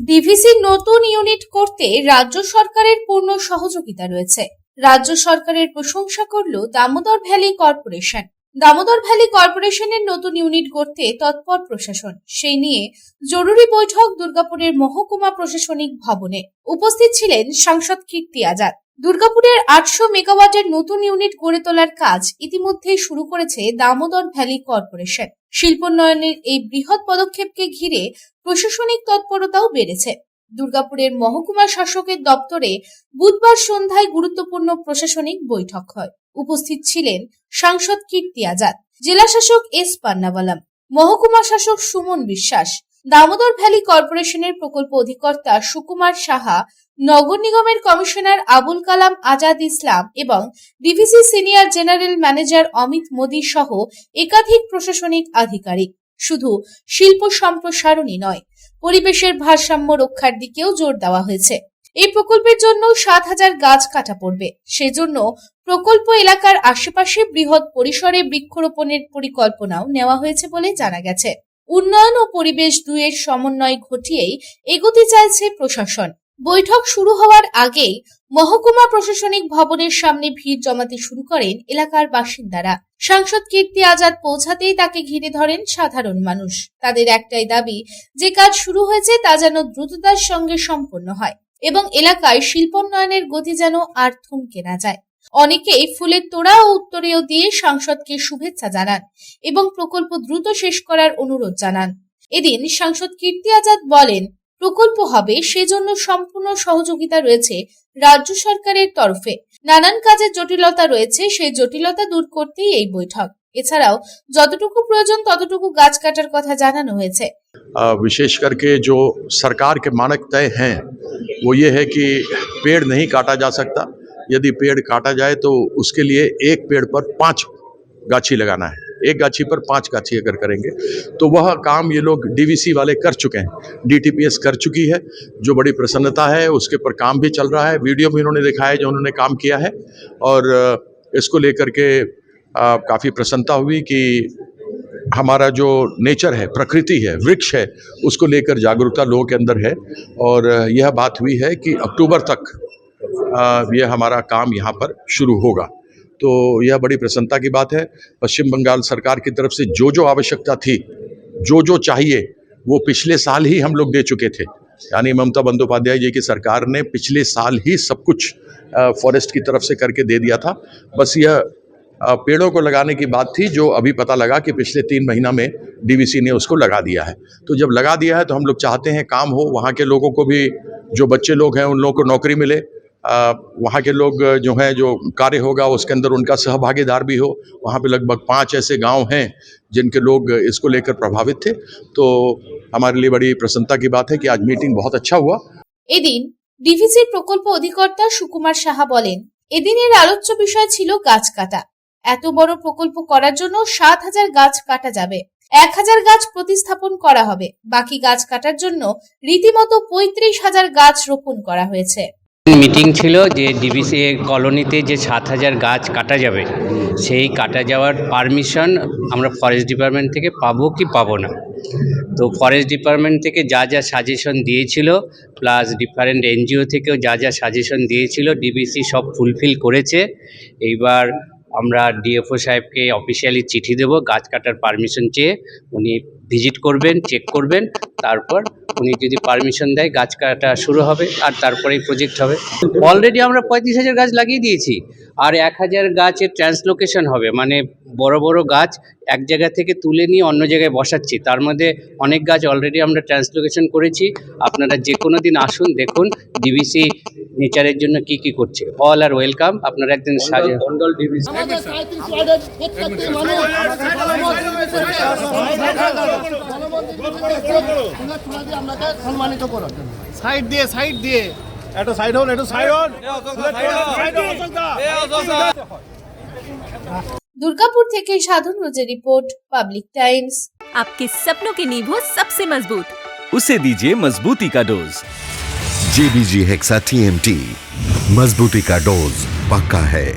ডিভিসির নতুন ইউনিট করতে রাজ্য সরকারের পূর্ণ সহযোগিতা রয়েছে। রাজ্য সরকারের প্রশংসা করল Damodar valley corporation. Damodar valley কর্পোরেশনের নতুন ইউনিট করতে তৎপর প্রশাসন। সেই নিয়ে জরুরি বৈঠক দুর্গাপুরের মহকুমা প্রশাসনিক ভবনে। উপস্থিত ছিলেন সাংসদ কীর্তি আজাদ। দুর্গাপুরের 800 মেগাওয়াটের নতুন ইউনিট গড়ে তোলার কাজ ইতিমধ্যেই শুরু করেছে দামোদর ভ্যালি কর্পোরেশন। শিল্পোন্নয়নের এই বৃহৎ পদক্ষেপকে ঘিরে প্রশাসনিক তৎপরতাও বেড়েছে। দুর্গাপুরের মহকুমা শাসকের দপ্তরে বুধবার সন্ধ্যায় গুরুত্বপূর্ণ প্রশাসনিক বৈঠক হয়। উপস্থিত ছিলেন সাংসদ কীর্তি আজাদ, জেলা শাসক এস পান্নাওয়ালাম, মহকুমা শাসক সুমন বিশ্বাস, দামোদর ভ্যালি কর্পোরেশনের প্রকল্প অধিকর্তা সুকুমার সাহা, নগর নিগমের কমিশনার আবুল কালাম আজাদ ইসলাম এবং DVC senior general manager Amit Modi সহ একাধিক প্রশাসনিক আধিকারিক। শুধু শিল্প সম্প্রসারণই নয়, পরিবেশের ভারসাম্য রক্ষার দিকেও জোর দেওয়া হয়েছে। এই প্রকল্পের জন্য 7,000 গাছ কাটা পড়বে। সেজন্য প্রকল্প এলাকার আশেপাশে বৃহৎ পরিসরে বৃক্ষরোপণের পরিকল্পনাও নেওয়া হয়েছে বলে জানা গেছে। উন্নয়ন ও পরিবেশ দুয়ের সমন্বয় ঘটিয়েই এগোতে চাইছে প্রশাসন। বৈঠক শুরু হওয়ার আগেই মহকুমা প্রশাসনিক ভবনের সামনে ভিড় জমাতে শুরু করেন এলাকার বাসিন্দারা। সাংসদ কীর্তি আজাদ পৌঁছাতেই তাকে ঘিরে ধরেন সাধারণ মানুষ। তাদের একটাই দাবি, যে কাজ শুরু হয়েছে তা যেন দ্রুততার সঙ্গে সম্পন্ন হয় এবং এলাকায় শিল্পোন্নয়নের গতি যেন আর থমকে না যায়। অনেকেই ফুলের তোড়া ও উত্তরীয় দিয়ে সাংসদকে শুভেচ্ছা জানান এবং প্রকল্প দ্রুত শেষ করার অনুরোধ জানান। এদিন সাংসদ কীর্তি আজাদ বলেন, প্রকল্প হবে সেজন্য সম্পূর্ণ সহযোগিতা রয়েছে রাজ্য সরকারের তরফে। নানান কাজের জটিলতা রয়েছে, সেই জটিলতা দূর করতেই এই বৈঠক। এছাড়াও যতটুকু প্রয়োজন ততটুকু গাছ কাটার কথা জানানো হয়েছে। विशेष करके जो सरकार के मानक तय हैं वो ये है कि पेड़ नहीं काटा जा सकता। यदि पेड़ काटा जाए तो उसके लिए एक पेड़ पर 5 गाछी लगाना है। एक गाछी पर 5 गाछी अगर करेंगे तो वह काम ये लोग डीवीसी वाले कर चुके हैं, डीटीपीएस कर चुकी है, जो बड़ी प्रसन्नता है। उसके पर काम भी चल रहा है, वीडियो भी उन्होंने दिखाया जो उन्होंने काम किया है। और इसको लेकर के काफ़ी प्रसन्नता हुई कि हमारा जो नेचर है, प्रकृति है, वृक्ष है, उसको लेकर जागरूकता लोगों के अंदर है। और यह बात हुई है कि अक्टूबर तक यह हमारा काम यहाँ पर शुरू होगा। तो यह बड़ी प्रसन्नता की बात है। पश्चिम बंगाल सरकार की तरफ से जो जो आवश्यकता थी, जो जो चाहिए, वो पिछले साल ही हम लोग दे चुके थे। यानी ममता बंदोपाध्याय जी की सरकार ने पिछले साल ही सब कुछ फॉरेस्ट की तरफ से करके दे दिया था। बस यह पेड़ों को लगाने की बात थी, जो अभी पता लगा कि पिछले 3 महीना में डीवीसी ने उसको लगा दिया है। तो जब लगा दिया है तो हम लोग चाहते हैं काम हो, वहाँ के लोगों को भी, जो बच्चे लोग हैं उन लोगों को नौकरी मिले, वहाँ के लोग जो हैं, जो कार्य होगा उसके अंदर उनका सहभागीदार भी हो। वहाँ पे लगभग 5 ऐसे गांव हैं जिनके लोग इसको लेकर प्रभावित थे। तो हमारे लिए बड़ी प्रसन्नता की बात है कि आज मीटिंग बहुत अच्छा हुआ। এদিন ডিভিসির প্রকল্প অধিকর্তা সুকুমার সাহা বলেন, এদিনের আলোচ্য বিষয় ছিল গাছ কাটা। এত বড় প্রকল্প করার জন্য 7,000 গাছ কাটা যাবে, 1,000 গাছ প্রতিস্থাপন করা হবে। বাকি গাছ কাটার জন্য রীতিমতো 35,000 গাছ রোপণ করা হয়েছে। মিটিং ছিল যে ডিভিসি কলোনিতে যে 7,000 গাছ কাটা যাবে, সেই কাটা যাওয়ার পারমিশন আমরা ফরেস্ট ডিপার্টমেন্ট থেকে পাবো কি পাবো না। তো ফরেস্ট ডিপার্টমেন্ট থেকে যা যা সাজেশন দিয়েছিল, প্লাস ডিফারেন্ট এনজিও থেকেও যা যা সাজেশন দিয়েছিল, ডিভিসি সব ফুলফিল করেছে। এইবার আমরা ডিএফও সাহেবকে অফিসিয়ালি চিঠি দেব গাছ কাটার পারমিশন চেয়ে। উনি ভিজিট করবেন, চেক করবেন, তারপর উনি যদি পারমিশন দেয় গাছ কাটা শুরু হবে, আর তারপরেই প্রজেক্ট হবে। অলরেডি আমরা 35,000 গাছ লাগিয়ে দিয়েছি, আর 1,000 গাছের ট্রান্সলোকেশন হবে, মানে বড় বড় গাছ এক জায়গা থেকে তুলে নিয়ে অন্য জায়গায় বসাচ্ছি। তার মধ্যে অনেক গাছ অলরেডি আমরা ট্রান্সলোকেশন করেছি। আপনারা যে কোনো দিন আসুন, দেখুন ডিভিসি নেচারের জন্য কি কি করছে। অল আর ওয়েলকাম। আপনারা একদিন সাইড দিয়ে একটু সাইড হন, একটু সাইড হন। दुर्गापुर থেকে সাধন রোজের রিপোর্ট, পাবলিক टाइम्स। आपके सपनों की नींव हो सबसे मजबूत, उसे दीजिए मजबूती का डोज। JBG हेक्सा TMT, मजबूती का डोज पक्का है।